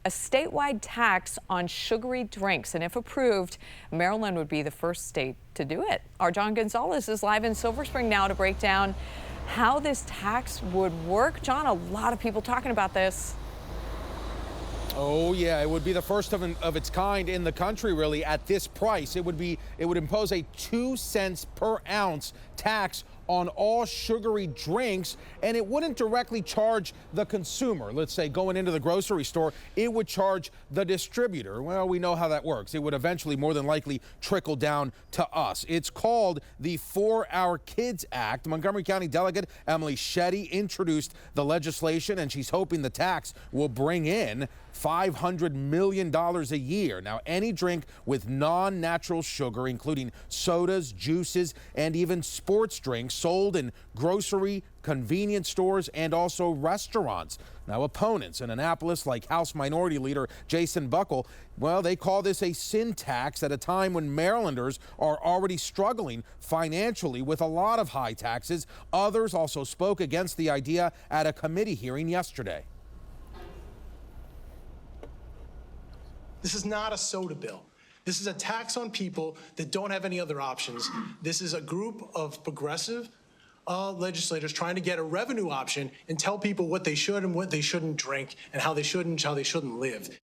a statewide tax on sugary drinks. And if approved, Maryland would be the first state to do it. Our John Gonzalez is live in Silver Spring now to break down how this tax would work. John, a lot of people talking about this. Oh yeah, it would be the first of its kind in the country, really, at this price. It would impose a 2 cents per ounce tax on all sugary drinks, and it wouldn't directly charge the consumer. Let's say going into the grocery store, it would charge the distributor. Well, we know how that works. It would eventually more than likely trickle down to us. It's called the For Our Kids Act. Montgomery County Delegate Emily Shetty introduced the legislation, and she's hoping the tax will bring in $500 million a year. Now, any drink with non-natural sugar, including sodas, juices, and even sports drinks, sold in grocery, convenience stores, and also restaurants. Now, opponents in Annapolis, like House Minority Leader Jason Buckle, well, they call this a sin tax at a time when Marylanders are already struggling financially with a lot of high taxes. Others also spoke against the idea at a committee hearing yesterday. This is not a soda bill. This is a tax on people that don't have any other options. This is a group of progressive legislators trying to get a revenue option and tell people what they should and what they shouldn't drink and how they shouldn't live.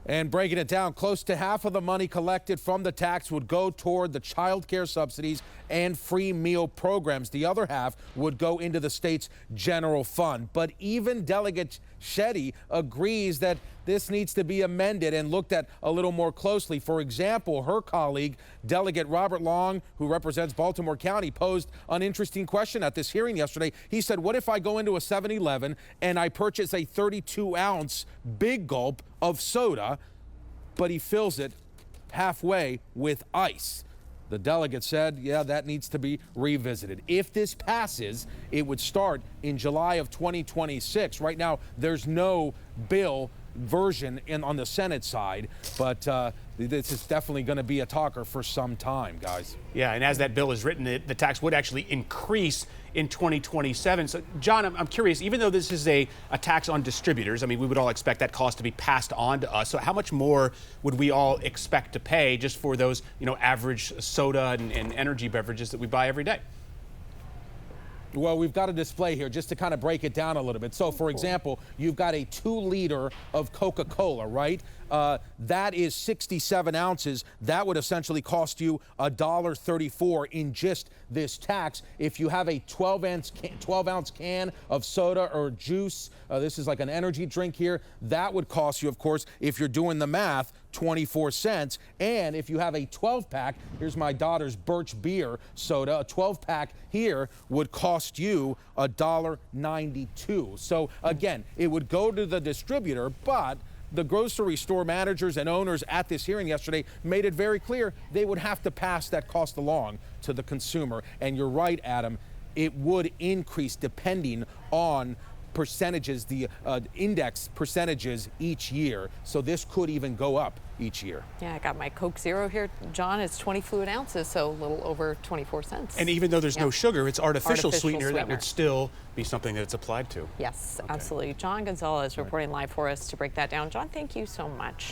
And breaking it down, close to half of the money collected from the tax would go toward the child care subsidies and free meal programs. The other half would go into the state's general fund. But even Delegate Shetty agrees that this needs to be amended and looked at a little more closely. For example, her colleague, Delegate Robert Long, who represents Baltimore County, posed an interesting question at this hearing yesterday. He said, what if I go into a 7-Eleven and I purchase a 32-ounce big gulp of soda, but he fills it halfway with ice? The delegate said, yeah, that needs to be revisited. If this passes, it would start in July of 2026. Right now, there's no bill version on the Senate side, but this is definitely going to be a talker for some time, guys. Yeah, and as that bill is written, the tax would actually increase in 2027. So, John, I'm curious, even though this is a tax on distributors, I mean, we would all expect that cost to be passed on to us. So how much more would we all expect to pay just for those, average soda and energy beverages that we buy every day? Well, we've got a display here just to kind of break it down a little bit. So, for example, you've got a 2-liter of Coca-Cola, right? That is 67 ounces. That would essentially cost you $1.34 in just this tax. If you have a 12-ounce can of soda or juice, this is like an energy drink here, that would cost you, of course, if you're doing the math, 24 cents. And if you have a 12-pack, here's my daughter's Birch beer soda, a 12-pack here would cost you $1.92. So again, it would go to the distributor, but the grocery store managers and owners at this hearing yesterday made it very clear they would have to pass that cost along to the consumer. And you're right, Adam, it would increase depending on percentages, the index percentages each year. So this could even go up each year. Yeah, I got my Coke Zero here, John. It's 20 fluid ounces, so a little over 24 cents. And even though there's no sugar, it's artificial sweetener that would still be something that it's applied to. Yes, Okay. absolutely. John Gonzalez reporting live for us to break that down. John, thank you so much.